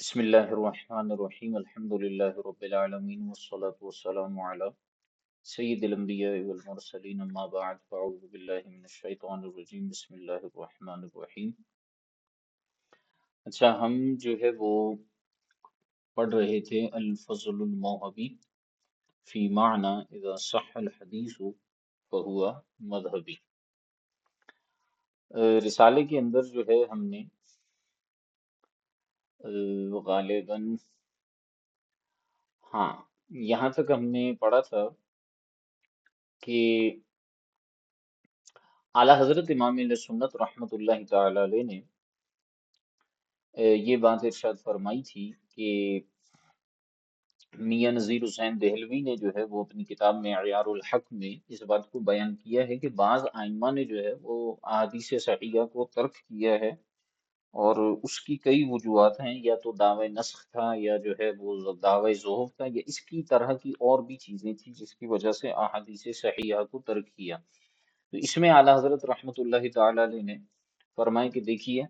بسم الله الرحمن الرحيم الحمد لله رب العالمين والصلاة والسلام على سيد الأنبياء والمرسلين أما بعد فأعوذ بالله من الشيطان الرجيم بسم الله الرحمن الرحيم. اچھا، ہم جو ہے وہ پڑھ رہے تھے الفضل الموہبی فی معنی اذا صح الحدیث فہو مذہبی. رسالے کے اندر جو ہے ہم نے غالباً ہاں یہاں تک ہم نے پڑھا تھا کہ اعلیٰ حضرت امام علیہ سنت رحمۃ اللہ تعالی علیہ نے یہ بات ارشاد فرمائی تھی کہ میاں نذیر حسین دہلوی نے جو ہے وہ اپنی کتاب میں معیار الحق میں اس بات کو بیان کیا ہے کہ بعض ائمہ نے جو ہے وہ احادیث صحیحہ کو ترک کیا ہے، اور اس کی کئی وجوہات ہیں، یا تو دعوی نسخ تھا، یا جو ہے وہ دعوی ظہور تھا، یا اس کی طرح کی اور بھی چیزیں تھیں جس کی وجہ سے احادیث صحیحہ کو ترک کیا. تو اس میں اعلیٰ حضرت رحمۃ اللہ تعالی علیہ نے فرمایا کہ دیکھیے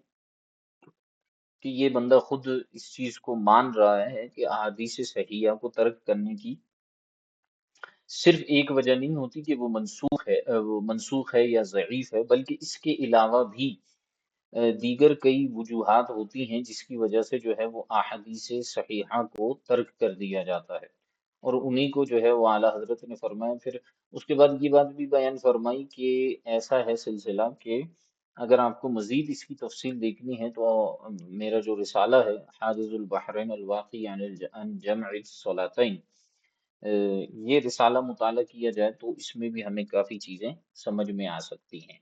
کہ یہ بندہ خود اس چیز کو مان رہا ہے کہ احادیث صحیحہ کو ترک کرنے کی صرف ایک وجہ نہیں ہوتی کہ وہ منسوخ ہے یا ضعیف ہے، بلکہ اس کے علاوہ بھی دیگر کئی وجوہات ہوتی ہیں جس کی وجہ سے جو ہے وہ احادیث صحیحہ کو ترک کر دیا جاتا ہے، اور انہی کو جو ہے وہ اعلیٰ حضرت نے فرمایا. پھر اس کے بعد یہ بات بھی بیان فرمائی کہ ایسا ہے سلسلہ کہ اگر آپ کو مزید اس کی تفصیل دیکھنی ہے تو میرا جو رسالہ ہے حاجز البحرین الواقی عن جمع الصلاتین، یہ رسالہ مطالعہ کیا جائے تو اس میں بھی ہمیں کافی چیزیں سمجھ میں آ سکتی ہیں.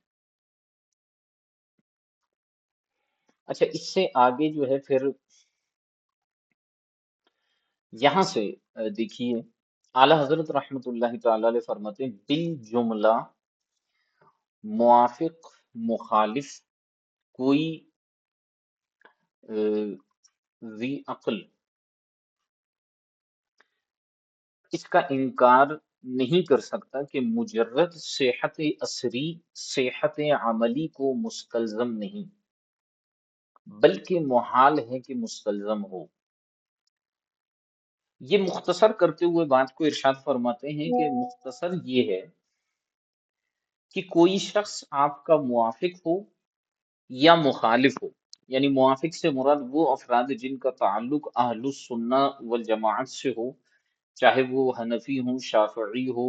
اچھا، اس سے آگے جو ہے پھر یہاں سے دیکھیے اعلیٰ حضرت رحمت اللہ تعالی علیہ فرماتے ہیں بالجملہ موافق مخالف کوئی ذی عقل اس کا انکار نہیں کر سکتا کہ مجرد صحت اثری صحت عملی کو مستلزم نہیں، بلکہ محال ہے کہ مستلزم ہو. یہ مختصر کرتے ہوئے بات کو ارشاد فرماتے ہیں کہ مختصر یہ ہے کہ کوئی شخص آپ کا موافق ہو یا مخالف ہو، یعنی موافق سے مراد وہ افراد جن کا تعلق اہل السنہ والجماعت سے ہو، چاہے وہ حنفی ہوں، شافعی ہو،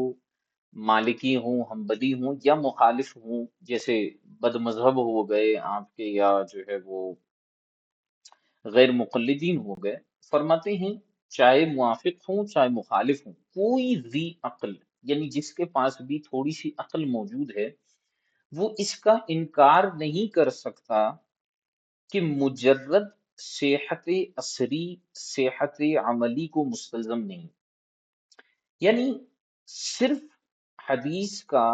مالکی ہوں، حنبلی ہوں، یا مخالف ہوں جیسے بد مذہب ہو گئے آپ کے، یا جو ہے وہ غیر مقلدین ہو گئے. فرماتے ہیں چاہے موافق ہوں چاہے مخالف ہوں، کوئی ذی عقل یعنی جس کے پاس بھی تھوڑی سی عقل موجود ہے وہ اس کا انکار نہیں کر سکتا کہ مجرد صحت اثری صحت عملی کو مستلزم نہیں، یعنی صرف حدیث کا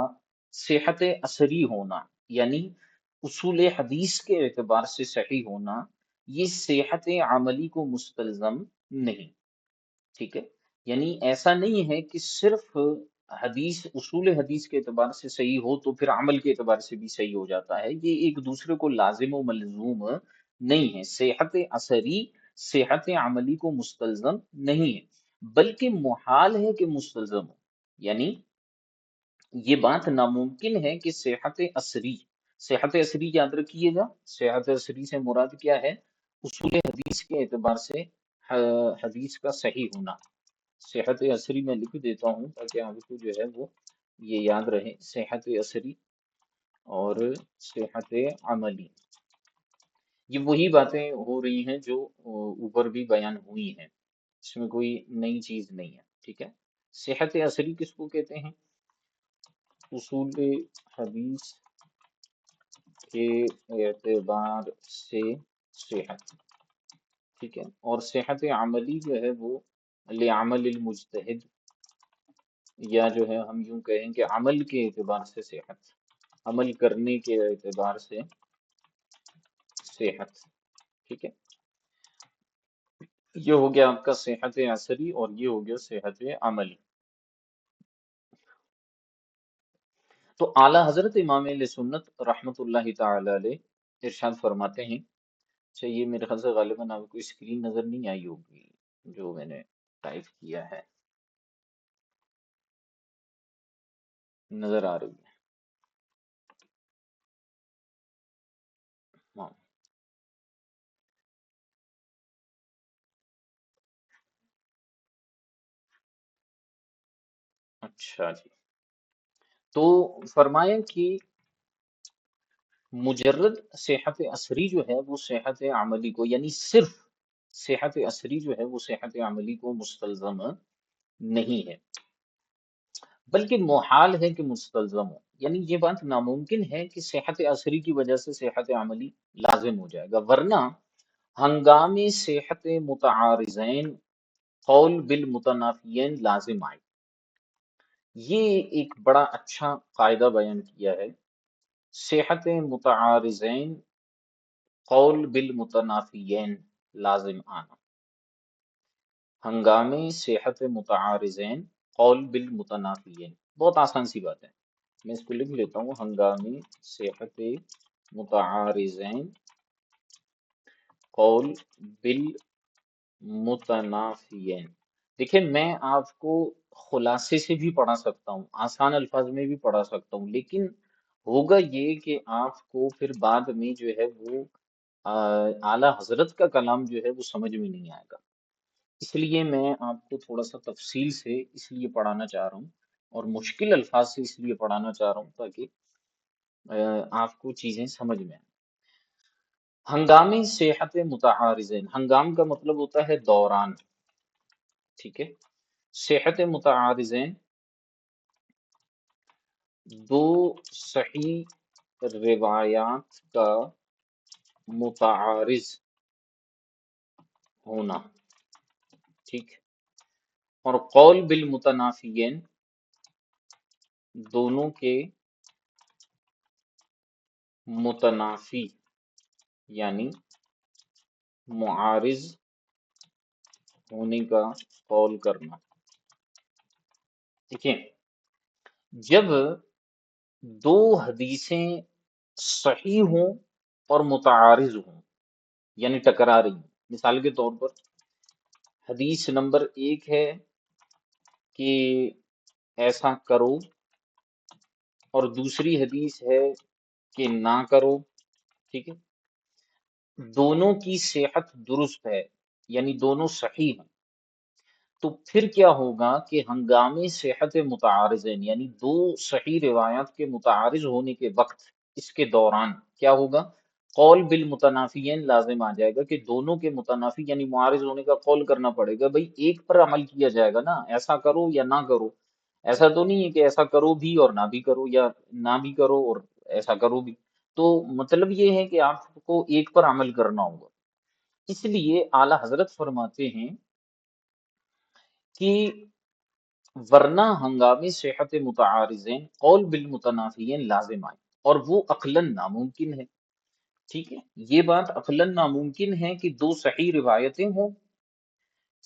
صحت اثری ہونا، یعنی اصول حدیث کے اعتبار سے صحیح ہونا، یہ صحت عملی کو مستلزم نہیں. ٹھیک ہے، یعنی ایسا نہیں ہے کہ صرف حدیث اصول حدیث کے اعتبار سے صحیح ہو تو پھر عمل کے اعتبار سے بھی صحیح ہو جاتا ہے. یہ ایک دوسرے کو لازم و ملزوم نہیں ہے. صحت اثری صحت عملی کو مستلزم نہیں ہے، بلکہ محال ہے کہ مستلزم ہو. یعنی یہ بات ناممکن ہے کہ صحت اثری یاد رکھیے گا، صحت اثری سے مراد کیا ہے؟ اصول حدیث کے اعتبار سے حدیث کا صحیح ہونا. صحت اثری میں لکھ دیتا ہوں تاکہ آپ کو جو ہے وہ یہ یاد رہے. صحت اثری اور صحت عملی، یہ وہی باتیں ہو رہی ہیں جو اوپر بھی بیان ہوئی ہیں، اس میں کوئی نئی چیز نہیں ہے. ٹھیک ہے، صحت اثری کس کو کہتے ہیں؟ اصول حدیث کے اعتبار سے صحت. ٹھیک ہے، اور صحت عملی جو ہے وہ لعمل المجتہد، یا جو ہے ہم یوں کہیں کہ عمل کے اعتبار سے صحت، عمل کرنے کے اعتبار سے صحت. ٹھیک ہے، یہ ہو گیا آپ کا صحت اثری اور یہ ہو گیا صحت عملی. تو اعلیٰ حضرت امام علیہ سنت رحمت اللہ تعالی علیہ ارشاد فرماتے ہیں اچھا، یہ میرے خیال سے غالباً آپ کو اسکرین نظر نہیں آئی ہوگی جو میں نے ٹائپ کیا ہے، نظر آ رہی ہے؟ ہاں، اچھا جی، تو فرمایا کہ مجرد صحت عصری جو ہے وہ صحت عملی کو، یعنی صرف صحت عصری جو ہے وہ صحت عملی کو مستلزم نہیں ہے، بلکہ محال ہے کہ مستلزم ہو، یعنی یہ بات ناممکن ہے کہ صحت عصری کی وجہ سے صحت عملی لازم ہو جائے گا، ورنہ ہنگامی صحت متعارضین قول بالمتنافیین لازم آئے۔ یہ ایک بڑا اچھا قاعدہ بیان کیا ہے، صحت متعارضین قول بالمتنافیین لازم آنا، ہنگامے صحت متعارضین قول بالمتنافیین، بہت آسان سی بات ہے، میں اس کو لکھ لیتا ہوں، ہنگامی صحت متعارضین قول بالمتنافیین۔ دیکھیں میں آپ کو خلاصے سے بھی پڑھا سکتا ہوں، آسان الفاظ میں بھی پڑھا سکتا ہوں، لیکن ہوگا یہ کہ آپ کو پھر بعد میں جو ہے وہ اعلیٰ حضرت کا کلام جو ہے وہ سمجھ میں نہیں آئے گا، اس لیے میں آپ کو تھوڑا سا تفصیل سے اس لیے پڑھانا چاہ رہا ہوں، اور مشکل الفاظ سے اس لیے پڑھانا چاہ رہا ہوں تاکہ آپ کو چیزیں سمجھ میں آئیں۔ ہنگامی صحت متعارضین، ہنگام کا مطلب ہوتا ہے دوران، ٹھیک ہے، صحت متعارضین دو صحیح روایات کا متعارض ہونا، ٹھیک، اور قول بالمتنافیین دونوں کے متنافی یعنی معارض ہونے کا قول کرنا۔ دیکھیں جب دو حدیثیں صحیح ہوں اور متعارض ہوں، یعنی ٹکرا رہی ہیں، مثال کے طور پر حدیث نمبر 1 ہے کہ ایسا کرو، اور دوسری حدیث ہے کہ نہ کرو، ٹھیک ہے، دونوں کی صحت درست ہے، یعنی دونوں صحیح ہیں، تو پھر کیا ہوگا کہ ہنگامی صحت متعارضین یعنی دو صحیح روایات کے متعارض ہونے کے وقت، اس کے دوران کیا ہوگا، قول بالمتنافیین لازم آ جائے گا کہ دونوں کے متنافی یعنی معارض ہونے کا قول کرنا پڑے گا، بھئی ایک پر عمل کیا جائے گا نا، ایسا کرو یا نہ کرو، ایسا تو نہیں ہے کہ ایسا کرو بھی اور نہ بھی کرو، یا نہ بھی کرو اور ایسا کرو بھی، تو مطلب یہ ہے کہ آپ کو ایک پر عمل کرنا ہوگا، اس لیے اعلی حضرت فرماتے ہیں کہ ورنہ ہنگامی صحت متعارضین قول بالمتنافیین لازم آئے، اور وہ عقلاً ناممکن ہے، ٹھیک ہے، یہ بات عقلاً ناممکن ہے کہ دو صحیح روایتیں ہوں،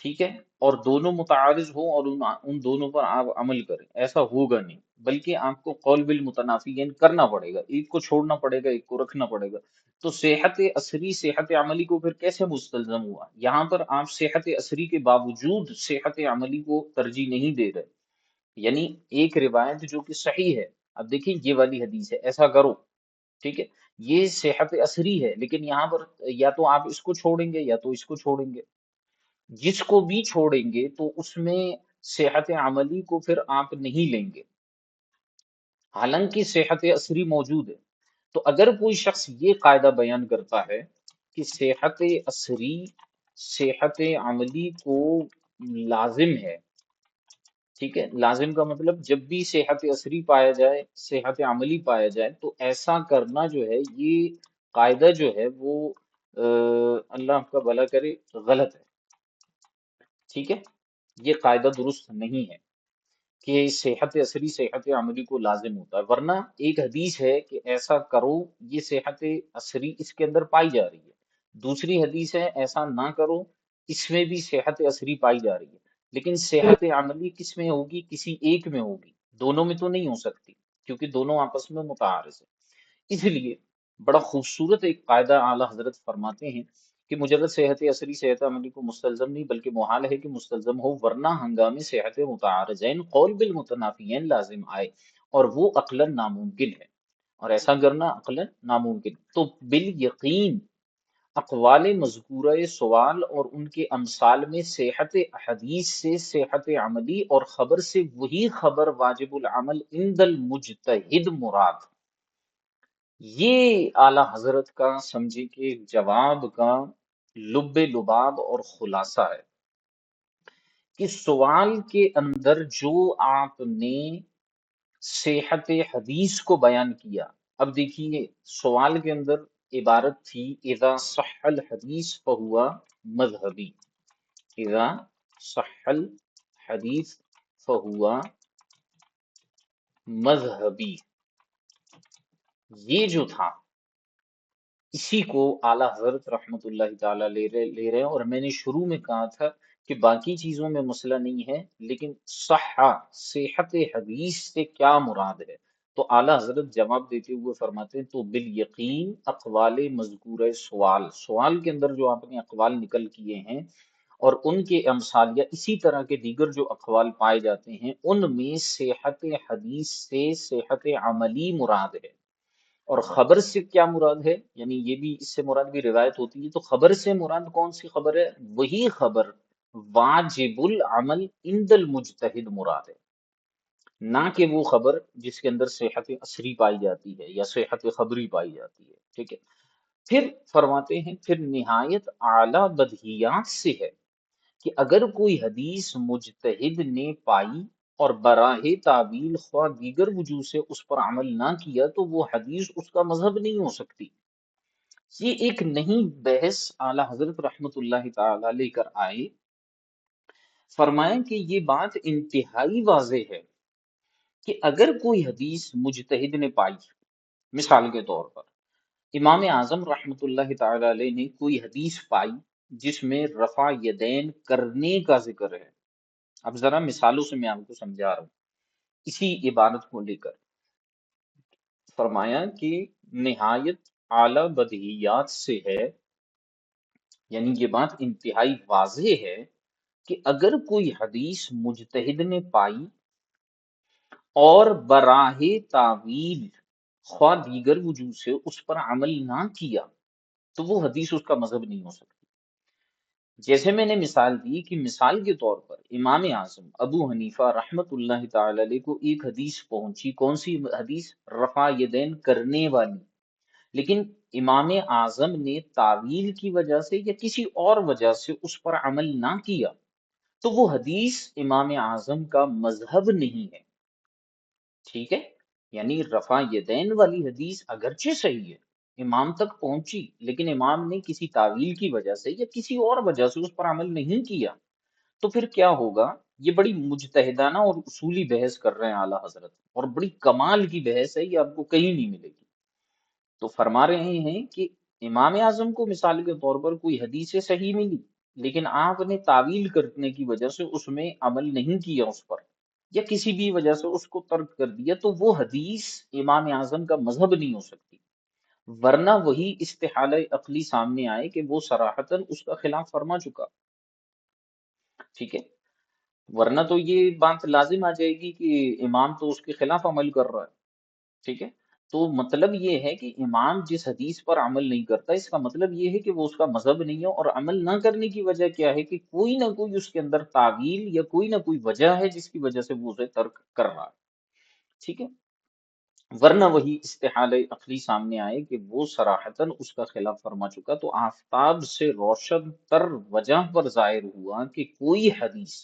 ٹھیک ہے، اور دونوں متعارض ہوں اور ان دونوں پر آپ عمل کریں، ایسا ہوگا نہیں، بلکہ آپ کو قول بالمتنافیین کرنا پڑے گا، ایک کو چھوڑنا پڑے گا، ایک کو رکھنا پڑے گا، تو صحت عصری صحت عملی کو پھر کیسے مستلزم ہوا؟ یہاں پر آپ صحت عصری کے باوجود صحت عملی کو ترجیح نہیں دے رہے، یعنی ایک روایت جو کہ صحیح ہے، اب دیکھیں یہ والی حدیث ہے ایسا کرو، ٹھیک ہے، یہ صحت عصری ہے، لیکن یہاں پر یا تو آپ اس کو چھوڑیں گے یا تو اس کو چھوڑیں گے، جس کو بھی چھوڑیں گے تو اس میں صحت عملی کو پھر آپ نہیں لیں گے، حالانکہ صحت عصری موجود ہے، تو اگر کوئی شخص یہ قاعدہ بیان کرتا ہے کہ صحت عصری صحت عملی کو لازم ہے، ٹھیک ہے، لازم کا مطلب جب بھی صحت عصری پایا جائے، صحت عملی پایا جائے، تو ایسا کرنا جو ہے یہ قاعدہ جو ہے وہ اللہ آپ کا بھلا کرے غلط ہے، ٹھیک ہے، یہ قاعدہ درست نہیں ہے کہ صحت عصری صحت عملی کو لازم ہوتا ہے، ورنہ ایک حدیث ہے کہ ایسا کرو، یہ صحت عصری اس کے اندر پائی جا رہی ہے، دوسری حدیث ہے ایسا نہ کرو، اس میں بھی صحت عصری پائی جا رہی ہے، لیکن صحت عملی کس میں ہوگی؟ کسی ایک میں ہوگی، دونوں میں تو نہیں ہو سکتی، کیونکہ دونوں آپس میں متعارض ہیں، اس لیے بڑا خوبصورت ایک قاعدہ اعلی حضرت فرماتے ہیں کہ مجرد صحت عصری صحت عملی کو مستلزم نہیں بلکہ محال ہے کہ مستلزم ہو، ورنہ ہنگامی صحت متعارضین قول بالمتنافیین لازم آئے، اور وہ عقلاً ناممکن ہے، اور ایسا کرنا عقلاً ناممکن۔ تو بالیقین اقوال مذکورہ سوال اور ان کے امثال میں صحت حدیث سے صحت عملی اور خبر سے وہی خبر واجب العمل عند المجتہد مراد۔ یہ اعلی حضرت کا سمجھے کہ جواب کا لب لباب اور خلاصہ ہے کہ سوال کے اندر جو آپ نے صحت حدیث کو بیان کیا، اب دیکھیے سوال کے اندر عبارت تھی اذا صح الحدیث فہو مذہبی، اذا صح الحدیث فہو مذہبی، یہ جو تھا اسی کو اعلیٰ حضرت رحمت اللہ تعالیٰ لے رہے ہیں، اور میں نے شروع میں کہا تھا کہ باقی چیزوں میں مسئلہ نہیں ہے، لیکن صحت حدیث سے کیا مراد ہے؟ تو اعلیٰ حضرت جواب دیتے ہوئے فرماتے ہیں تو بالیقین اقوال مذکورہ سوال کے اندر جو آپ نے اقوال نکل کیے ہیں اور ان کے امثال یا اسی طرح کے دیگر جو اقوال پائے جاتے ہیں، ان میں صحت حدیث سے صحت عملی مراد ہے، اور خبر سے کیا مراد ہے؟ یعنی یہ بھی اس سے مراد بھی روایت ہوتی ہے، تو خبر سے مراد کون سی خبر ہے؟ وہی خبر واجب العمل عند المجتہد مراد ہے، نہ کہ وہ خبر جس کے اندر صحت عصری پائی جاتی ہے یا صحت خبری پائی جاتی ہے، ٹھیک ہے؟ پھر فرماتے ہیں پھر نہایت اعلیٰ بدیہیات سے ہے کہ اگر کوئی حدیث مجتہد نے پائی اور براہ تعویل خواہ دیگر وجوہ سے اس پر عمل نہ کیا تو وہ حدیث اس کا مذہب نہیں ہو سکتی۔ یہ ایک نئی بحث اعلی حضرت رحمت اللہ تعالی لے کر آئے، فرمایا کہ یہ بات انتہائی واضح ہے کہ اگر کوئی حدیث مجتہد نے پائی، مثال کے طور پر امام اعظم رحمت اللہ تعالی علیہ نے کوئی حدیث پائی جس میں رفع یدین کرنے کا ذکر ہے، اب ذرا مثالوں سے میں آپ کو سمجھا رہا ہوں اسی عبارت کو لے کر، فرمایا کہ نہایت اعلی بدیہیات سے ہے، یعنی یہ بات انتہائی واضح ہے کہ اگر کوئی حدیث مجتہد نے پائی اور براہ تعویل خواہ دیگر وجوہ سے اس پر عمل نہ کیا تو وہ حدیث اس کا مذہب نہیں ہو سکتی۔ جیسے میں نے مثال دی کہ مثال کے طور پر امام اعظم ابو حنیفہ رحمت اللہ تعالی علیہ کو ایک حدیث پہنچی، کون سی حدیث؟ رفع یدین کرنے والی، لیکن امام اعظم نے تعویل کی وجہ سے یا کسی اور وجہ سے اس پر عمل نہ کیا تو وہ حدیث امام اعظم کا مذہب نہیں ہے، ٹھیک ہے؟ یعنی رفع یدین والی حدیث اگرچہ صحیح ہے، امام تک پہنچی، لیکن امام نے کسی تعویل کی وجہ سے یا کسی اور وجہ سے اس پر عمل نہیں کیا تو پھر کیا ہوگا؟ یہ بڑی مجتہدانہ اور اصولی بحث کر رہے ہیں اعلیٰ حضرت، اور بڑی کمال کی بحث ہے، یہ آپ کو کہیں نہیں ملے گی۔ تو فرما رہے ہیں کہ امام اعظم کو مثال کے طور پر کوئی حدیث صحیح ملی، لیکن آپ نے تعویل کرنے کی وجہ سے اس میں عمل نہیں کیا اس پر، یا کسی بھی وجہ سے اس کو ترک کر دیا تو وہ حدیث امام اعظم کا مذہب نہیں ہو سکتی، ورنہ وہی استحالہ عقلی سامنے آئے کہ وہ صراحتاً اس کا خلاف فرما چکا، ٹھیک ہے؟ ورنہ تو یہ بات لازم آ جائے گی کہ امام تو اس کے خلاف عمل کر رہا ہے، ٹھیک ہے؟ تو مطلب یہ ہے کہ امام جس حدیث پر عمل نہیں کرتا اس کا مطلب یہ ہے کہ وہ اس کا مذہب نہیں ہے، اور عمل نہ کرنے کی وجہ کیا ہے کہ کوئی نہ کوئی اس کے اندر تعویل یا کوئی نہ کوئی وجہ ہے جس کی وجہ سے وہ اسے ترک کر رہا ہے، ٹھیک ہے؟ ورنہ وہی استحالہ عقلی سامنے آئے کہ وہ صراحتاً اس کا خلاف فرما چکا، تو آفتاب سے روشن تر وجہ پر ظاہر ہوا کہ کوئی حدیث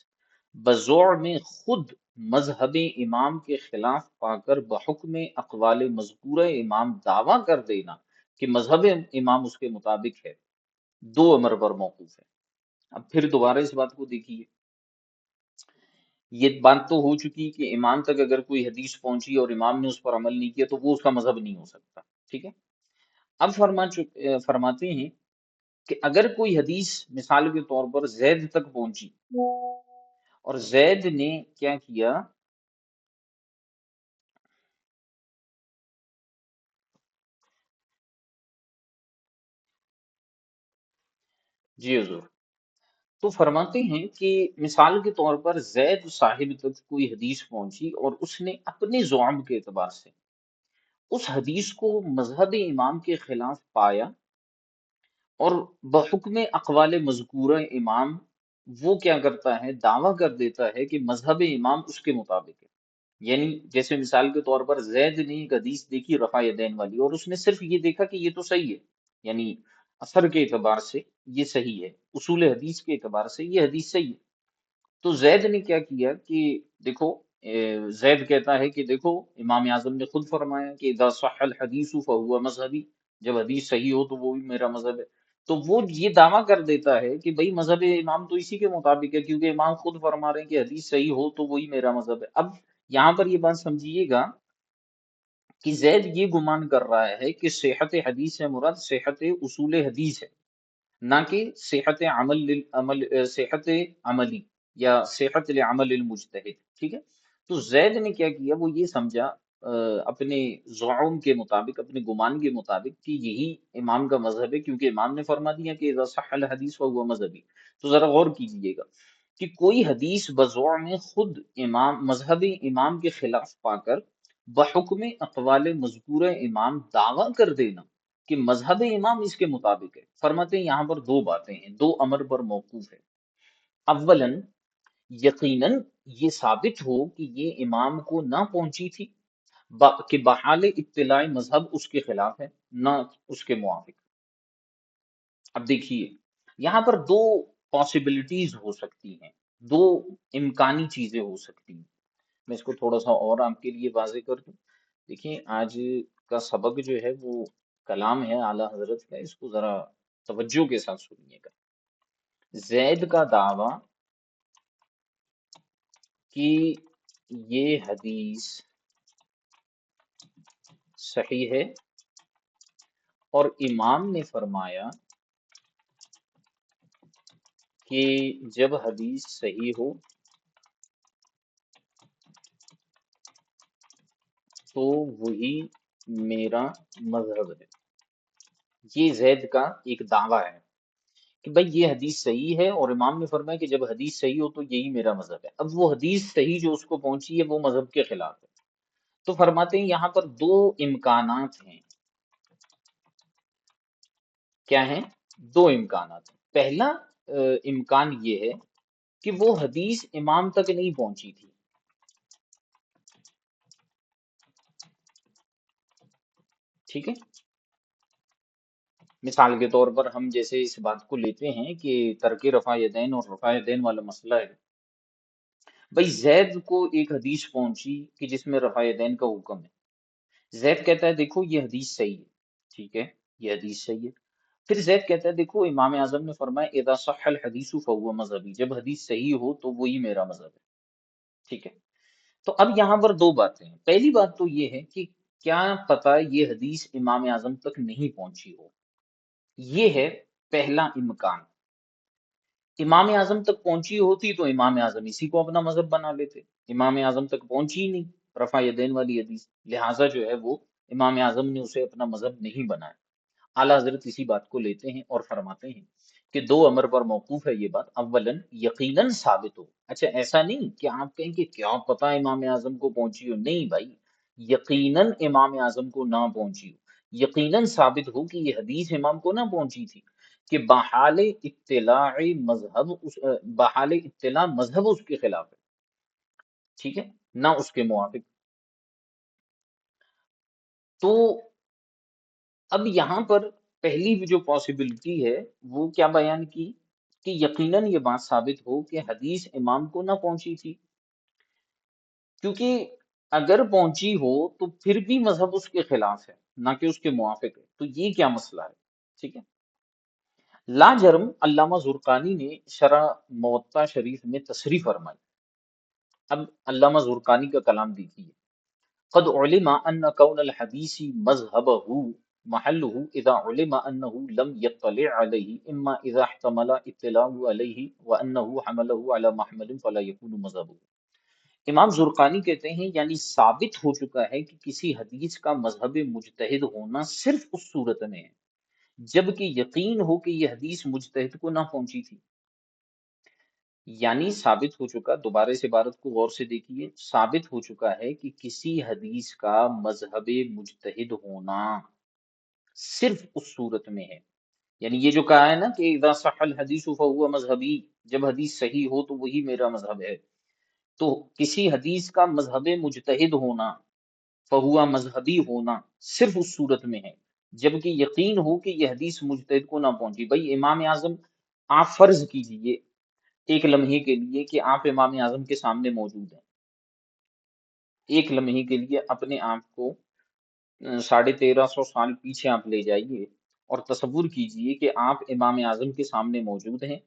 بذوع میں خود مذہب امام کے خلاف پا کر بحکم اقوال مذکورہ امام دعویٰ کر دینا کہ مذہب امام اس کے مطابق ہے، دو امر پر موقوف ہے۔ اب پھر دوبارہ اس بات کو دیکھیے، یہ بات تو ہو چکی کہ امام تک اگر کوئی حدیث پہنچی اور امام نے اس پر عمل نہیں کیا تو وہ اس کا مذہب نہیں ہو سکتا، ٹھیک ہے؟ اب فرماتے ہیں کہ اگر کوئی حدیث مثال کے طور پر زید تک پہنچی اور زید نے کیا کیا؟ جی حضور. تو فرماتے ہیں کہ مثال کے طور پر زید صاحب تک کوئی حدیث پہنچی اور اس نے اپنے زعم کے اعتبار سے اس حدیث کو مذہب امام کے خلاف پایا، اور بحکم اقوال مذکورہ امام وہ کیا کرتا ہے، دعویٰ کر دیتا ہے کہ مذہب امام اس کے مطابق ہے. یعنی جیسے مثال کے طور پر زید نے ایک حدیث دیکھی رفع یدین والی، اور اس نے صرف یہ دیکھا کہ یہ تو صحیح ہے، یعنی اثر کے اعتبار سے یہ صحیح ہے، اصول حدیث کے اعتبار سے یہ حدیث صحیح ہے. تو زید نے کیا کیا کہ دیکھو، زید کہتا ہے کہ دیکھو امام اعظم نے خود فرمایا کہ اذا صح الحدیث فهو مذہبی، جب حدیث صحیح ہو تو وہ بھی میرا مذہب ہے. تو وہ یہ دعویٰ کر دیتا ہے کہ بھئی مذہب امام تو اسی کے مطابق ہے، کیونکہ امام خود فرما رہے ہیں کہ حدیث صحیح ہو تو وہی میرا مذہب ہے. اب یہاں پر یہ بات سمجھیے گا کہ زید یہ گمان کر رہا ہے کہ صحت حدیث سے مراد صحت اصول حدیث ہے، نہ کہ صحت صحت عملی یا صحت العمل المجتہد. ٹھیک ہے. تو زید نے کیا کیا، وہ یہ سمجھا اپنے زعم کے مطابق، اپنے گمان کے مطابق کہ یہی امام کا مذہب ہے، کیونکہ امام نے فرما دیا کہ اذا صح الحدیث فهو مذہبی. تو ذرا غور کیجئے گا کہ کوئی حدیث بزعم خود امام مذہب امام کے خلاف پا کر بحکم اقوال مذکورہ امام دعویٰ کر دینا کہ مذہب امام اس کے مطابق ہے. فرماتے ہیں یہاں پر دو باتیں ہیں، دو امر پر موقوف ہے. اولاً یقیناً یہ ثابت ہو کہ یہ امام کو نہ پہنچی تھی، کہ بحال اطلاع مذہب اس کے خلاف ہے نہ اس کے موافق. اب دیکھیے یہاں پر دو پاسبلٹیز ہو سکتی ہیں، دو امکانی چیزیں ہو سکتی ہیں. میں اس کو تھوڑا سا اور آپ کے لیے واضح کر دوں. دیکھیں آج کا سبق جو ہے وہ کلام ہے اعلیٰ حضرت کا، اس کو ذرا توجہ کے ساتھ سنیے گا. زید کا دعویٰ کہ یہ حدیث صحیح ہے، اور امام نے فرمایا کہ جب حدیث صحیح ہو تو وہی میرا مذہب ہے. یہ زید کا ایک دعویٰ ہے کہ بھائی یہ حدیث صحیح ہے، اور امام نے فرمایا کہ جب حدیث صحیح ہو تو یہی میرا مذہب ہے. اب وہ حدیث صحیح جو اس کو پہنچی ہے وہ مذہب کے خلاف ہے. تو فرماتے ہیں یہاں پر دو امکانات ہیں. کیا ہیں؟ دو امکانات ہیں. پہلا امکان یہ ہے کہ وہ حدیث امام تک نہیں پہنچی تھی. ٹھیک ہے. مثال کے طور پر ہم جیسے اس بات کو لیتے ہیں کہ ترک رفع یدین اور رفع یدین والا مسئلہ ہے. بھائی زید کو ایک حدیث پہنچی کہ جس میں رفع یدین کا حکم ہے. زید کہتا ہے دیکھو یہ حدیث صحیح ہے. ٹھیک ہے، یہ حدیث صحیح ہے. پھر زید کہتا ہے دیکھو امام اعظم نے فرمایا اذا صح الحدیث فهو مذہبی، جب حدیث صحیح ہو تو وہی میرا مذہب ہے. ٹھیک ہے. تو اب یہاں پر دو باتیں ہیں. پہلی بات تو یہ ہے کہ کیا پتہ یہ حدیث امام اعظم تک نہیں پہنچی ہو. یہ ہے پہلا امکان. امام اعظم تک پہنچی ہوتی تو امام اعظم اسی کو اپنا مذہب بنا لیتے. امام اعظم تک پہنچی ہی نہیں رفع یدین والی حدیث، لہٰذا جو ہے وہ امام اعظم نے اسے اپنا مذہب نہیں بنایا. اعلیٰ حضرت اسی بات کو لیتے ہیں اور فرماتے ہیں کہ دو امر پر موقوف ہے یہ بات. اولاً یقیناً ثابت ہو. اچھا ایسا نہیں کہ آپ کہیں کہ کیا پتہ امام اعظم کو پہنچی ہو، نہیں بھائی، یقیناً امام اعظم کو نہ پہنچی ہو. یقیناً ثابت ہو کہ یہ حدیث امام کو نہ پہنچی تھی، کہ بحال اطلاع مذہب بحال اطلاع مذہب اس کے خلاف ہے. ٹھیک ہے، نہ اس کے موافق. تو اب یہاں پر پہلی جو پاسبلٹی ہے وہ کیا بیان کی کہ یقیناً یہ بات ثابت ہو کہ حدیث امام کو نہ پہنچی تھی، کیونکہ اگر پہنچی ہو تو پھر بھی مذہب اس کے خلاف ہے نہ کہ اس کے موافق ہے. تو یہ کیا مسئلہ ہے؟ ٹھیک ہے. لا جرم علامہ زرقانی نے شرح موطا شریف میں تصریح فرمائی. اب علامہ زرقانی کا کلام دیکھیے. قد علم ان كون الحديث مذهبه محله اذا علم انه لم يطلع عليه اما اذا احتمل اطلاعه عليه وانه حمله على محمل فلا يكون مذهبه. امام زرقانی کہتے ہیں یعنی ثابت ہو چکا ہے کہ کسی حدیث کا مذہب مجتہد ہونا صرف اس صورت میں ہے جبکہ یقین ہو کہ یہ حدیث مجتہد کو نہ پہنچی تھی۔ یعنی ثابت ہو چکا، دوبارہ اس عبارت کو غور سے دیکھیے، ثابت ہو چکا ہے کہ کسی حدیث کا مذہب مجتہد ہونا صرف اس صورت میں ہے، یعنی یہ جو کہا ہے نا کہ اذا صح الحدیث فهو مذہبی، جب حدیث صحیح ہو تو وہی میرا مذہب ہے، تو کسی حدیث کا مذہب مجتہد ہونا، فہوا مذہبی ہونا، صرف اس صورت میں ہے جبکہ یقین ہو کہ یہ حدیث مجتہد کو نہ پہنچی۔ بھائی امام اعظم، آپ فرض کیجئے ایک لمحے کے لیے کہ آپ امام اعظم کے سامنے موجود ہیں، ایک لمحے کے لیے اپنے آپ کو 1350 سال پیچھے آپ لے جائیے اور تصور کیجئے کہ آپ امام اعظم کے سامنے موجود ہیں،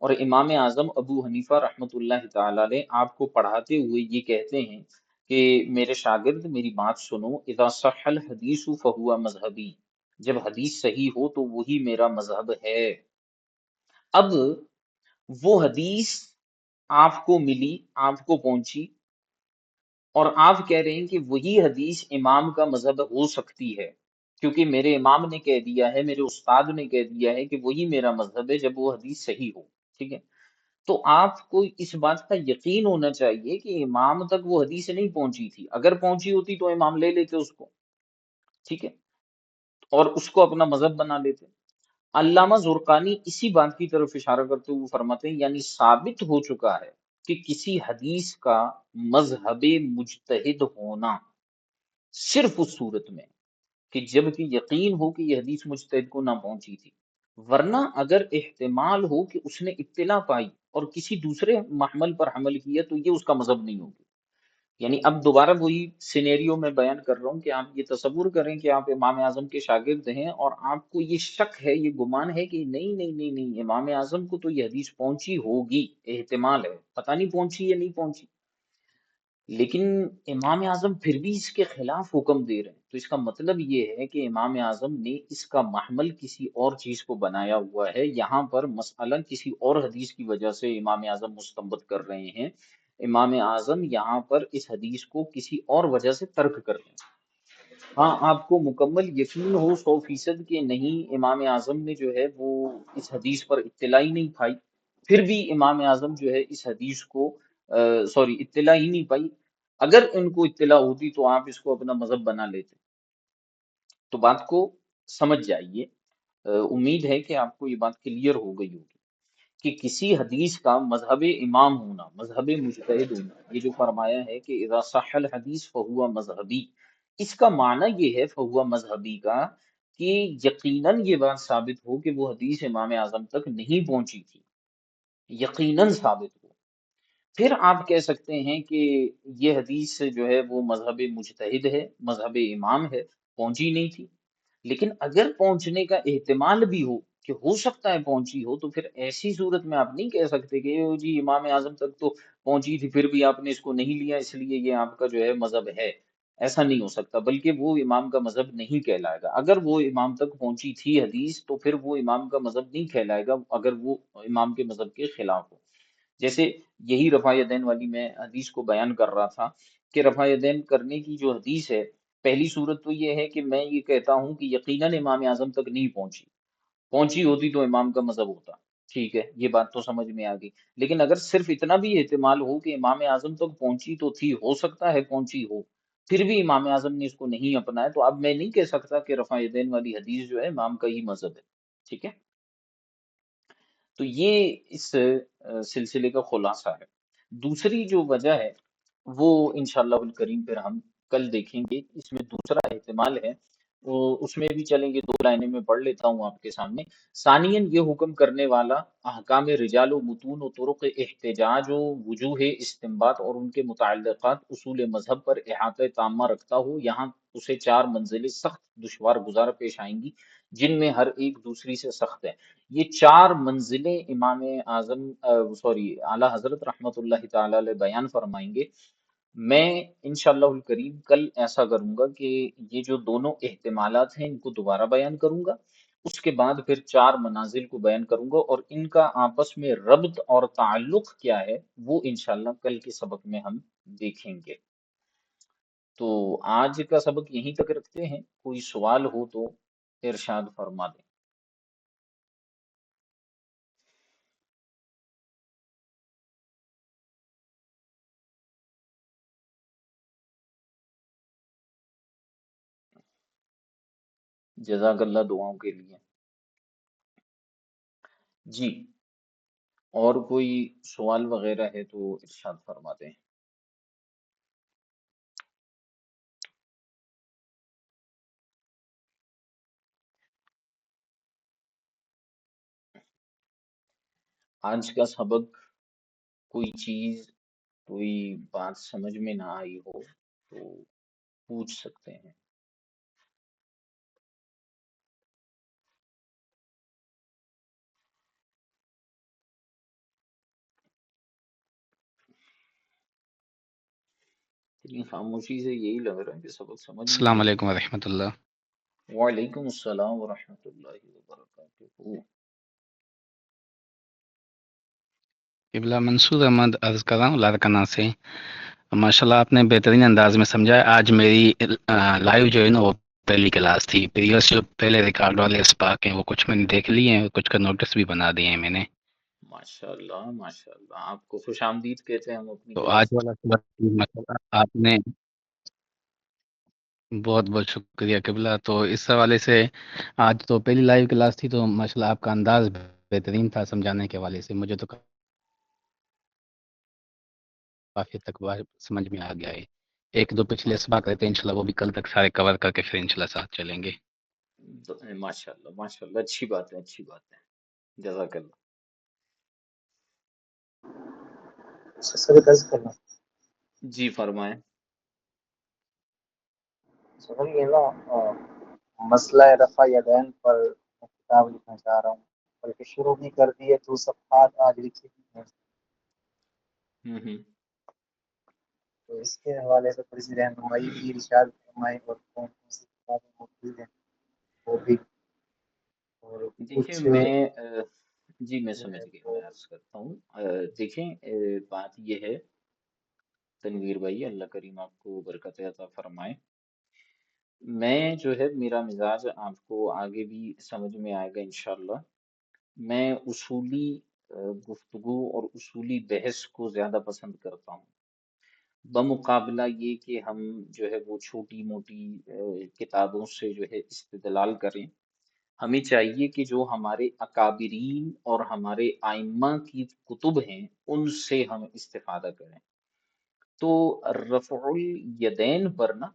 اور امام اعظم ابو حنیفہ رحمۃ اللہ تعالی علیہ آپ کو پڑھاتے ہوئے یہ کہتے ہیں کہ میرے شاگرد میری بات سنو، اذا صح الحدیث فہو مذہبی، جب حدیث صحیح ہو تو وہی میرا مذہب ہے۔ اب وہ حدیث آپ کو ملی، آپ کو پہنچی، اور آپ کہہ رہے ہیں کہ وہی حدیث امام کا مذہب ہو سکتی ہے کیونکہ میرے امام نے کہہ دیا ہے، میرے استاد نے کہہ دیا ہے کہ وہی میرا مذہب ہے جب وہ حدیث صحیح ہو، ٹھیک ہے؟ تو آپ کو اس بات کا یقین ہونا چاہیے کہ امام تک وہ حدیث نہیں پہنچی تھی، اگر پہنچی ہوتی تو امام لے لیتے اس کو، ٹھیک ہے، اور اس کو اپنا مذہب بنا لیتے۔ علامہ زرقانی اسی بات کی طرف اشارہ کرتے ہوئے فرماتے ہیں یعنی ثابت ہو چکا ہے کہ کسی حدیث کا مذہب مجتہد ہونا صرف اس صورت میں کہ جب کہ یقین ہو کہ یہ حدیث مجتہد کو نہ پہنچی تھی، ورنہ اگر احتمال ہو کہ اس نے اطلاع پائی اور کسی دوسرے محمل پر حمل کیا تو یہ اس کا مذہب نہیں ہوگی۔ یعنی اب دوبارہ وہی سینیریو میں بیان کر رہا ہوں کہ آپ یہ تصور کریں کہ آپ امام اعظم کے شاگرد ہیں اور آپ کو یہ شک ہے، یہ گمان ہے کہ نہیں نہیں نہیں نہیں، امام اعظم کو تو یہ حدیث پہنچی ہوگی، احتمال ہے، پتہ نہیں پہنچی یا نہیں پہنچی، لیکن امام اعظم پھر بھی اس کے خلاف حکم دے رہے ہیں، تو اس کا مطلب یہ ہے کہ امام اعظم نے اس کا محمل کسی اور چیز کو بنایا ہوا ہے، یہاں پر مسئلہ کسی اور حدیث کی وجہ سے امام اعظم مستنبط کر رہے ہیں، امام اعظم یہاں پر اس حدیث کو کسی اور وجہ سے ترک کر رہے ہیں۔ ہاں آپ کو مکمل یقین ہو 100% کہ نہیں امام اعظم نے جو ہے وہ اس حدیث پر اطلاع ہی نہیں پائی، پھر بھی امام اعظم جو ہے اس حدیث کو سوری اطلاع ہی نہیں پائی، اگر ان کو اطلاع ہوتی تو آپ اس کو اپنا مذہب بنا لیتے۔ تو بات کو سمجھ جائیے، امید ہے کہ آپ کو یہ بات کلیئر ہو گئی ہوگی کہ کسی حدیث کا مذہب امام ہونا، مذہب مجتہد ہونا، یہ جو فرمایا ہے کہ اذا صح الحدیث فہو مذہبی، اس کا معنی یہ ہے فہو مذہبی کا کہ یقیناً یہ بات ثابت ہو کہ وہ حدیث امام اعظم تک نہیں پہنچی تھی، یقیناً ثابت ہو، پھر آپ کہہ سکتے ہیں کہ یہ حدیث جو ہے وہ مذہب مجتہد ہے، مذہب امام ہے، پہنچی نہیں تھی۔ لیکن اگر پہنچنے کا احتمال بھی ہو کہ ہو سکتا ہے پہنچی ہو، تو پھر ایسی صورت میں آپ نہیں کہہ سکتے کہ "او جی امام اعظم تک تو پہنچی تھی پھر بھی آپ نے اس کو نہیں لیا اس لیے یہ آپ کا جو ہے مذہب ہے"۔ ایسا نہیں ہو سکتا، بلکہ وہ امام کا مذہب نہیں کہلائے گا۔ اگر وہ امام تک پہنچی تھی حدیث تو پھر وہ امام کا مذہب نہیں کہلائے گا اگر وہ امام کے مذہب کے خلاف ہو۔ جیسے یہی رفع یدین والی میں حدیث کو بیان کر رہا تھا کہ رفع یدین کرنے کی جو حدیث ہے، پہلی صورت تو یہ ہے کہ میں یہ کہتا ہوں کہ یقیناً امام اعظم تک نہیں پہنچی، پہنچی ہوتی تو امام کا مذہب ہوتا، ٹھیک ہے، یہ بات تو سمجھ میں آ گئی۔ لیکن اگر صرف اتنا بھی احتمال ہو کہ امام اعظم تک پہنچی تو تھی، ہو سکتا ہے پہنچی ہو، پھر بھی امام اعظم نے اس کو نہیں اپنایا، تو اب میں نہیں کہہ سکتا کہ رفع یدین والی حدیث جو ہے امام کا ہی مذہب ہے، ٹھیک ہے۔ تو یہ اس سلسلے کا خلاصہ ہے۔ دوسری جو وجہ ہے وہ انشاءاللہ الکریم پھر ہم کل دیکھیں گے، اس میں دوسرا احتمال ہے، وہ اس میں بھی چلیں گے، 2 لائنیں میں پڑھ لیتا ہوں آپ کے سامنے۔ ثانیاً یہ حکم کرنے والا احکام رجال و متون و طرق احتجاج و وجوہ استنباط اور ان کے متعلقات اصول مذہب پر احاطہ تامہ رکھتا ہو، یہاں اسے 4 منزلیں سخت دشوار گزار پیش آئیں گی جن میں ہر ایک دوسری سے سخت ہے۔ یہ 4 منزلیں امام اعظم اعلیٰ حضرت رحمت اللہ تعالی علیہ بیان فرمائیں گے۔ میں انشاءاللہ الکریم کل ایسا کروں گا کہ یہ جو دونوں احتمالات ہیں ان کو دوبارہ بیان کروں گا، اس کے بعد پھر 4 منازل کو بیان کروں گا اور ان کا آپس میں ربط اور تعلق کیا ہے وہ انشاءاللہ کل کے سبق میں ہم دیکھیں گے۔ تو آج کا سبق یہیں تک رکھتے ہیں، کوئی سوال ہو تو ارشاد فرما دیں۔ جزاک اللہ دعاؤں کے لیے. جی، اور کوئی سوال وغیرہ ہے تو ارشاد فرماتے ہیں. آج کا سبق، کوئی چیز، کوئی بات سمجھ میں نہ آئی ہو تو پوچھ سکتے ہیں. اتنی خاموشی سے یہی لگ رہا ہے کہ سبق سمجھ نہیں السلام آ علیکم رہا. ورحمۃ اللہ. وعلیکم السلام ورحمۃ اللہ وبرکاتہ. قبلہ منصور احمد عرض کر رہا ہوں لاڑکانہ سے. ماشاء اللہ آپ نے بہترین انداز میں سمجھا. آج میری لائیو جو ہے نا وہ پہلی کلاس تھی. پریویس جو پہلے ریکارڈ والے اسپاک ہیں وہ کچھ میں نے دیکھ لیے ہیں، کچھ کا نوٹس بھی بنا دیے ہیں میں نے. ماشاء اللہ ماشاء اللہ، آپ کو خوش آمدید کہتے ہیں ہم اپنی تو آج کلاس میں. والا سبق ماشاء اللہ آپ نے بہت بہت شکریہ قبلہ. تو اس حوالے سے آج تو پہلی لائیو کلاس تھی تو ماشاء اللہ آپ کا انداز بہترین تھا سمجھانے کے حوالے سے. مجھے تو کافی تک سمجھ میں آ گیا ہے. ایک دو پچھلے اسباق رہتے ہیں انشاءاللہ وہ بھی کل تک سارے کور کر کے پھر انشاءاللہ ساتھ چلیں گے. ماشاء اللہ اچھی بات ہے، اچھی بات ہے. جزاک اللہ. سر درج کرنا جی فرمائیں. سر یہ نا مسئلہ رفع یدین پر میں کتاب لکھنا چاہ رہا ہوں، بلکہ شروع بھی کر دیے تو صفحات آج لکھی ہیں، ہوں. تو اس کے حوالے سے تھوڑی سی رہنمائی بھی ارشاد فرمائیں اور کون کون سی کتابیں موجود ہیں وہ بھی، اور دیکھیں کچھ میں جی میں جو سمجھ ہے گیا، وہ میں عرض کرتا ہوں. دیکھیں بات یہ ہے تنویر بھائی، اللہ کریم آپ کو برکت عطا فرمائے. میں جو ہے میرا مزاج آپ کو آگے بھی سمجھ میں آئے گا انشاءاللہ. میں اصولی گفتگو اور اصولی بحث کو زیادہ پسند کرتا ہوں، بمقابلہ یہ کہ ہم جو ہے وہ چھوٹی موٹی کتابوں سے جو ہے استدلال کریں. ہمیں چاہیے کہ جو ہمارے اکابرین اور ہمارے ائمہ کی کتب ہیں ان سے ہم استفادہ کریں. تو رفع الیدین پر نا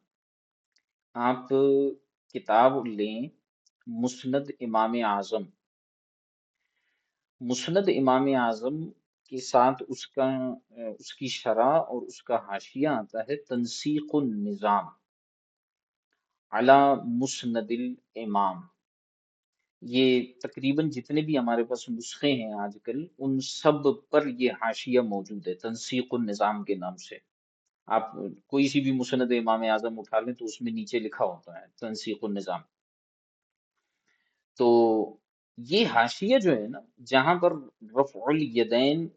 آپ کتاب لیں مسند امام اعظم. مسند امام اعظم کے ساتھ اس کی شرح اور اس کا حاشیہ آتا ہے تنسیق النظام علی مسند الامام. یہ تقریباً جتنے بھی ہمارے پاس نسخے ہیں آج کل ان سب پر یہ حاشیہ موجود ہے تنسیق النظام کے نام سے. آپ کوئی سی بھی مسند امام اعظم اٹھا لیں تو اس میں نیچے لکھا ہوتا ہے تنسیق النظام. تو یہ حاشیہ جو ہے نا جہاں پر رفع الیدین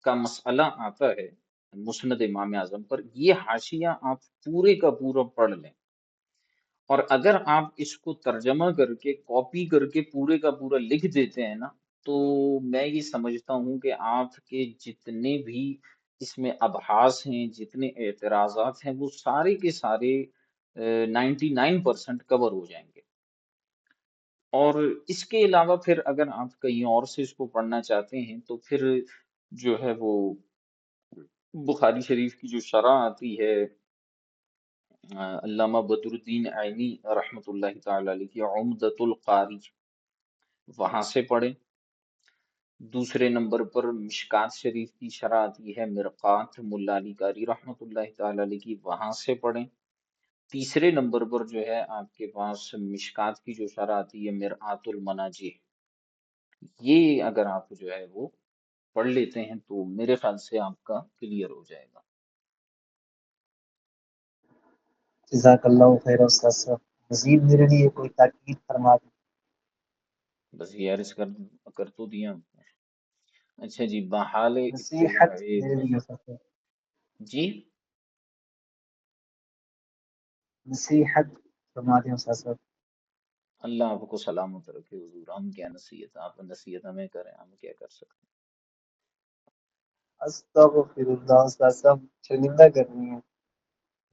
کا مسئلہ آتا ہے مسند امام اعظم پر، یہ حاشیہ آپ پورے کا پورا پڑھ لیں، اور اگر آپ اس کو ترجمہ کر کے کاپی کر کے پورے کا پورا لکھ دیتے ہیں نا تو میں یہ سمجھتا ہوں کہ آپ کے جتنے بھی اس میں ابحاث ہیں، جتنے اعتراضات ہیں، وہ سارے کے سارے 99% کور ہو جائیں گے. اور اس کے علاوہ پھر اگر آپ کہیں اور سے اس کو پڑھنا چاہتے ہیں تو پھر جو ہے وہ بخاری شریف کی جو شرح آتی ہے علامہ بدر الدین عینی رحمۃ اللہ تعالی علیہ کی عمدۃ القاری، وہاں سے پڑھیں. دوسرے نمبر پر مشکات شریف کی شرح آتی ہے مرقات ملا علی قاری رحمۃ اللہ تعالی علیہ کی، وہاں سے پڑھیں. تیسرے نمبر پر جو ہے آپ کے پاس مشکات کی جو شرح آتی ہے مرآت المناجی. یہ اگر آپ جو ہے وہ پڑھ لیتے ہیں تو میرے خیال سے آپ کا کلیئر ہو جائے گا. جزاک اللہ خیر. استاد صاحب مزید میرے لیے کوئی تاکید فرما دیں. بس یہ عرض کر تو دیا. اچھا جی، بحال نصیحت اطلاع میرے لیے استاد صاحب، جی نصیحت فرما دیں استاد صاحب. اللہ آپ کو سلامت رکھے حضور. ہم کیا نصیحت، آپ نصیحت ہمیں کریں، ہم کیا کر سکتے استغفر اللہ استاد صاحب، شرمندہ کرنی ہے. ہیں.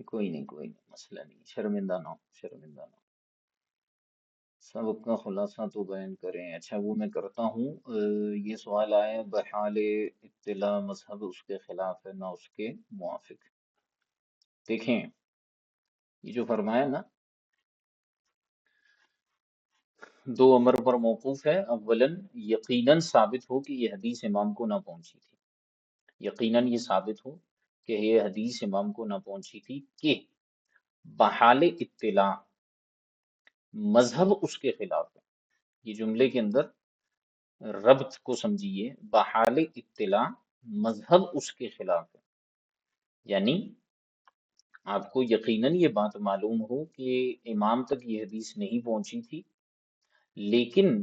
کوئی نہیں مسئلہ نہیں، شرمندہ نہ ہو، شرمندہ نہ ہو. سبق کا خلاصہ تو بیان کریں. اچھا وہ میں کرتا ہوں. یہ سوال آیا ہے بحال اطلاع مذہب اس کے خلاف ہے نہ اس کے موافق. دیکھیں یہ جو فرمایا نا دو امر پر موقوف ہے. اولاً یقیناً ثابت ہو کہ یہ حدیث امام کو نہ پہنچی تھی. یقیناً یہ ثابت ہو کہ یہ حدیث امام کو نہ پہنچی تھی کہ بحال اطلاع مذہب اس کے خلاف ہے. یہ جملے کے اندر ربط کو سمجھیے. بحال اطلاع مذہب اس کے خلاف ہے، یعنی آپ کو یقیناً یہ بات معلوم ہو کہ امام تک یہ حدیث نہیں پہنچی تھی، لیکن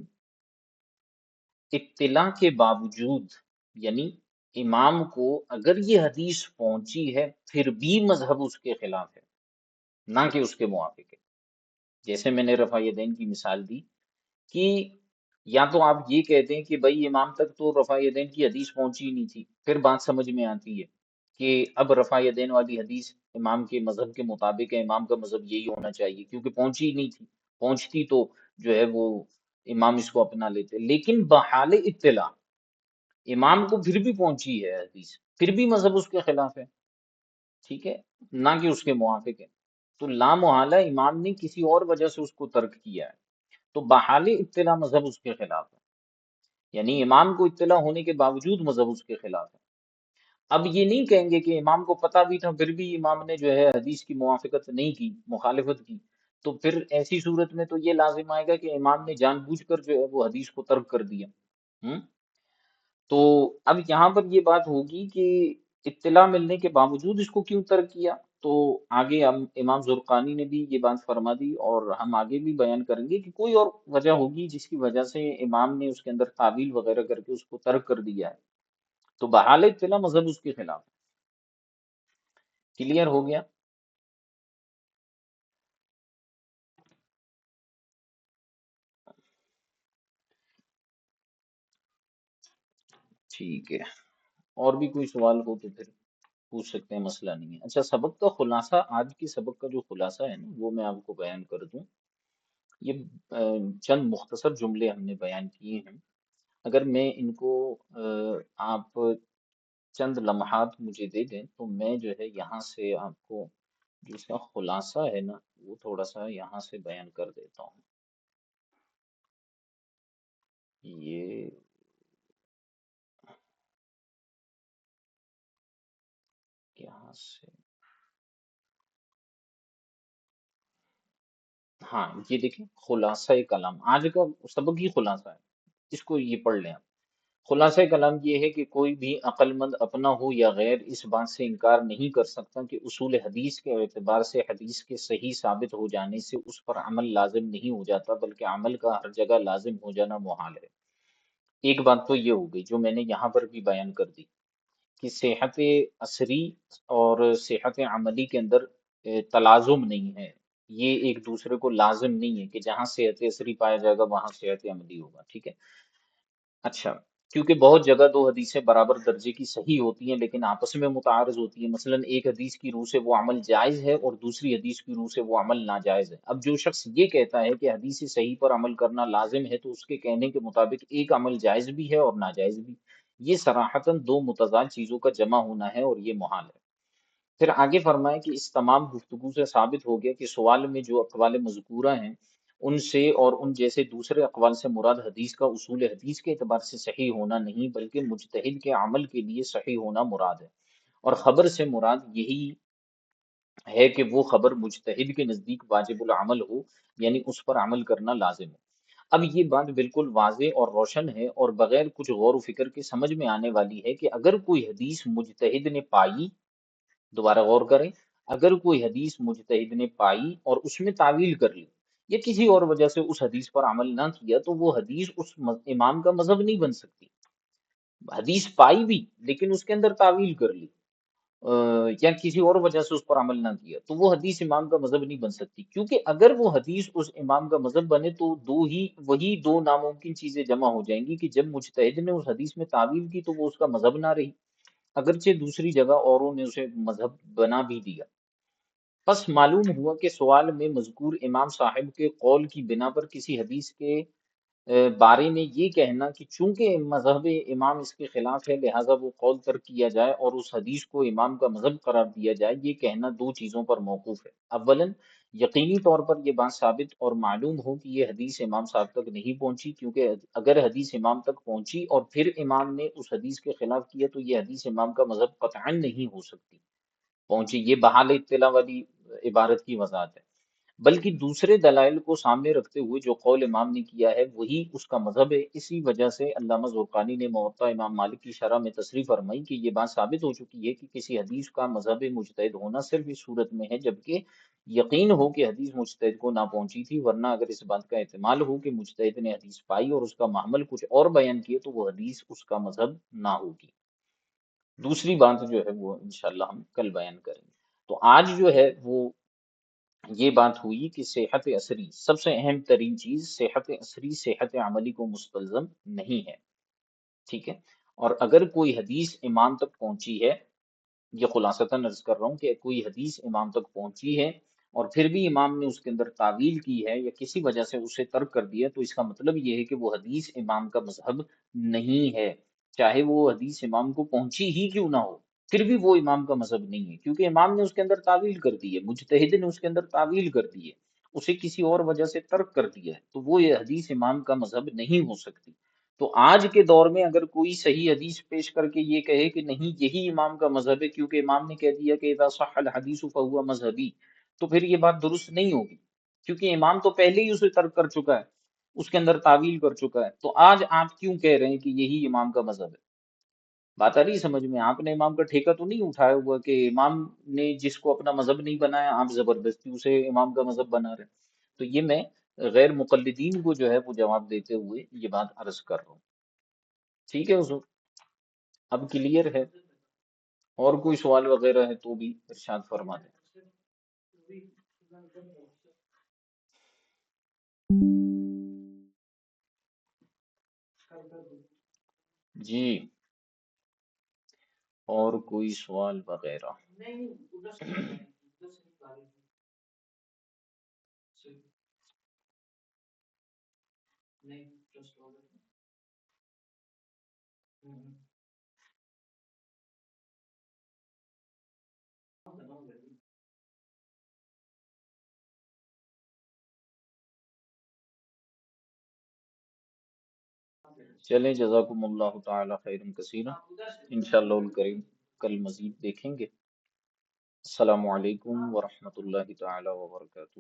اطلاع کے باوجود، یعنی امام کو اگر یہ حدیث پہنچی ہے پھر بھی مذہب اس کے خلاف ہے نہ کہ اس کے موافق ہے. جیسے میں نے رفع یدین کی مثال دی کہ یا تو آپ یہ کہتے ہیں کہ بھائی امام تک تو رفع یدین کی حدیث پہنچی ہی نہیں تھی، پھر بات سمجھ میں آتی ہے کہ اب رفع یدین والی حدیث امام کے مذہب کے مطابق ہے، امام کا مذہب یہی ہونا چاہیے کیونکہ پہنچی ہی نہیں تھی. پہنچتی تو جو ہے وہ امام اس کو اپنا لیتے. لیکن بحال اطلاع امام کو پھر بھی پہنچی ہے حدیث، پھر بھی مذہب اس کے خلاف ہے، ٹھیک ہے، نہ کہ اس کے موافق ہے. تو لا محالہ امام نے کسی اور وجہ سے اس کو ترک کیا ہے، تو بحال اطلاع مذہب اس کے خلاف ہے، یعنی امام کو اطلاع ہونے کے باوجود مذہب اس کے خلاف ہے. اب یہ نہیں کہیں گے کہ امام کو پتہ بھی تھا پھر بھی امام نے جو ہے حدیث کی موافقت نہیں کی، مخالفت کی. تو پھر ایسی صورت میں تو یہ لازم آئے گا کہ امام نے جان بوجھ کر جو ہے وہ حدیث کو ترک کر دیا. تو اب یہاں پر یہ بات ہوگی کہ اطلاع ملنے کے باوجود اس کو کیوں ترک کیا. تو آگے ہم امام زرقانی نے بھی یہ بات فرما دی اور ہم آگے بھی بیان کریں گے کہ کوئی اور وجہ ہوگی جس کی وجہ سے امام نے اس کے اندر تعویل وغیرہ کر کے اس کو ترک کر دیا ہے. تو بحال اطلاع مذہب اس کے خلاف. کلیئر ہو گیا؟ ٹھیک ہے، اور بھی کوئی سوال ہو تو پھر پوچھ سکتے ہیں، مسئلہ نہیں ہے. اچھا سبق کا خلاصہ، آج کی سبق کا جو خلاصہ ہے نا وہ میں آپ کو بیان کر دوں. یہ چند مختصر جملے ہم نے بیان کیے ہیں. اگر میں ان کو آپ چند لمحات مجھے دے دیں تو میں جو ہے یہاں سے آپ کو جو اس کا خلاصہ ہے نا وہ تھوڑا سا یہاں سے بیان کر دیتا ہوں. یہ یہاں سے، ہاں یہ دیکھیں خلاصہ کلام، آج کا سبق ہی خلاصہ ہے، اس کو یہ پڑھ لیں آپ. خلاصہ کلام یہ ہے کہ کوئی بھی عقل مند اپنا ہو یا غیر اس بات سے انکار نہیں کر سکتا کہ اصول حدیث کے اعتبار سے حدیث کے صحیح ثابت ہو جانے سے اس پر عمل لازم نہیں ہو جاتا، بلکہ عمل کا ہر جگہ لازم ہو جانا محال ہے. ایک بات تو یہ ہو گئی جو میں نے یہاں پر بھی بیان کر دی کہ صحت عصری اور صحت عملی کے اندر تلازم نہیں ہے، یہ ایک دوسرے کو لازم نہیں ہے کہ جہاں صحت عصری پایا جائے گا وہاں صحت عملی ہوگا، ٹھیک ہے. اچھا کیونکہ بہت جگہ دو حدیثیں برابر درجے کی صحیح ہوتی ہیں لیکن آپس میں متعارض ہوتی ہیں. مثلا ایک حدیث کی روح سے وہ عمل جائز ہے اور دوسری حدیث کی روح سے وہ عمل ناجائز ہے. اب جو شخص یہ کہتا ہے کہ حدیث صحیح پر عمل کرنا لازم ہے تو اس کے کہنے کے مطابق ایک عمل جائز بھی ہے اور ناجائز بھی. یہ صراحتاً دو متضاد چیزوں کا جمع ہونا ہے اور یہ محال ہے. پھر آگے فرمائے کہ اس تمام گفتگو سے ثابت ہو گیا کہ سوال میں جو اقوال مذکورہ ہیں ان سے اور ان جیسے دوسرے اقوال سے مراد حدیث کا اصول حدیث کے اعتبار سے صحیح ہونا نہیں بلکہ مجتہد کے عمل کے لیے صحیح ہونا مراد ہے. اور خبر سے مراد یہی ہے کہ وہ خبر مجتہد کے نزدیک واجب العمل ہو، یعنی اس پر عمل کرنا لازم ہو. اب یہ بات بالکل واضح اور روشن ہے اور بغیر کچھ غور و فکر کے سمجھ میں آنے والی ہے کہ اگر کوئی حدیث مجتہد نے پائی، دوبارہ غور کریں، اگر کوئی حدیث مجتہد نے پائی اور اس میں تعویل کر لی یا کسی اور وجہ سے اس حدیث پر عمل نہ کیا تو وہ حدیث اس امام کا مذہب نہیں بن سکتی. حدیث پائی بھی لیکن اس کے اندر تعویل کر لی یا کسی اور وجہ سے اس پر عمل نہ کیا تو وہ حدیث امام کا مذہب نہیں بن سکتی. کیونکہ اگر وہ حدیث اس امام کا مذہب بنے تو وہی دو ناممکن چیزیں جمع ہو جائیں گی کہ جب مجتہد نے اس حدیث میں تعویل کی تو وہ اس کا مذہب نہ رہی، اگرچہ دوسری جگہ اوروں نے اسے مذہب بنا بھی دیا. پس معلوم ہوا کہ سوال میں مذکور امام صاحب کے قول کی بنا پر کسی حدیث کے بارے میں یہ کہنا کہ چونکہ مذہب امام اس کے خلاف ہے لہٰذا وہ قول ترک کیا جائے اور اس حدیث کو امام کا مذہب قرار دیا جائے، یہ کہنا دو چیزوں پر موقوف ہے۔ اولاً یقینی طور پر یہ بات ثابت اور معلوم ہو کہ یہ حدیث امام صاحب تک نہیں پہنچی، کیونکہ اگر حدیث امام تک پہنچی اور پھر امام نے اس حدیث کے خلاف کیا تو یہ حدیث امام کا مذہب قطعاً نہیں ہو سکتی پہنچی۔ یہ بحال اطلاع والی عبارت کی وضاحت ہے۔ بلکہ دوسرے دلائل کو سامنے رکھتے ہوئے جو قول امام نے کیا ہے وہی اس کا مذہب ہے۔ اسی وجہ سے علامہ زرقانی نے موطا امام مالک کی شرح میں تصریح فرمائی کہ یہ بات ثابت ہو چکی ہے کہ کسی حدیث کا مذہب مجتہد ہونا صرف اس صورت میں ہے جبکہ یقین ہو کہ حدیث مجتہد کو نہ پہنچی تھی، ورنہ اگر اس بات کا احتمال ہو کہ مجتہد نے حدیث پائی اور اس کا محمل کچھ اور بیان کیے تو وہ حدیث اس کا مذہب نہ ہوگی۔ دوسری بات جو ہے وہ انشاءاللہ ہم کل بیان کریں گے۔ تو آج جو ہے وہ یہ بات ہوئی کہ صحت عصری سب سے اہم ترین چیز، صحت عصری صحت عملی کو مستلزم نہیں ہے، ٹھیک ہے۔ اور اگر کوئی حدیث امام تک پہنچی ہے، یہ خلاصتاً عرض کر رہا ہوں کہ کوئی حدیث امام تک پہنچی ہے اور پھر بھی امام نے اس کے اندر تعویل کی ہے یا کسی وجہ سے اسے ترک کر دیا تو اس کا مطلب یہ ہے کہ وہ حدیث امام کا مذہب نہیں ہے، چاہے وہ حدیث امام کو پہنچی ہی کیوں نہ ہو، پھر بھی وہ امام کا مذہب نہیں ہے، کیونکہ امام نے اس کے اندر تعویل کر دی ہے، مجتہد نے اس کے اندر تعویل کر دی ہے، اسے کسی اور وجہ سے ترک کر دیا ہے، تو وہ یہ حدیث امام کا مذہب نہیں ہو سکتی۔ تو آج کے دور میں اگر کوئی صحیح حدیث پیش کر کے یہ کہے کہ نہیں یہی امام کا مذہب ہے کیونکہ امام نے کہہ دیا کہ اذا صح الحدیث فهو مذہبی، تو پھر یہ بات درست نہیں ہوگی، کیونکہ امام تو پہلے ہی اسے ترک کر چکا ہے، اس کے اندر تعویل کر چکا ہے، تو آج آپ کیوں کہہ رہے ہیں کہ یہی امام کا مذہب ہے؟ بات آ رہی ہے سمجھ میں؟ آپ نے امام کا ٹھیکہ تو نہیں اٹھایا ہوا کہ امام نے جس کو اپنا مذہب نہیں بنایا آپ زبردستی اسے امام کا مذہب بنا رہے ہیں۔ تو یہ میں غیر مقلدین کو جو ہے وہ جواب دیتے ہوئے یہ بات عرض کر رہا ہوں، ٹھیک ہے حضور؟ اب کلیئر ہے؟ اور کوئی سوال وغیرہ ہے تو بھی ارشاد فرما دیں۔ جی اور کوئی سوال وغیرہ؟ چلیں جزاکم اللہ تعالی خیرا کثیرا، انشاءاللہ الکریم کل مزید دیکھیں گے۔ السلام علیکم ورحمۃ اللہ تعالی وبرکاتہ۔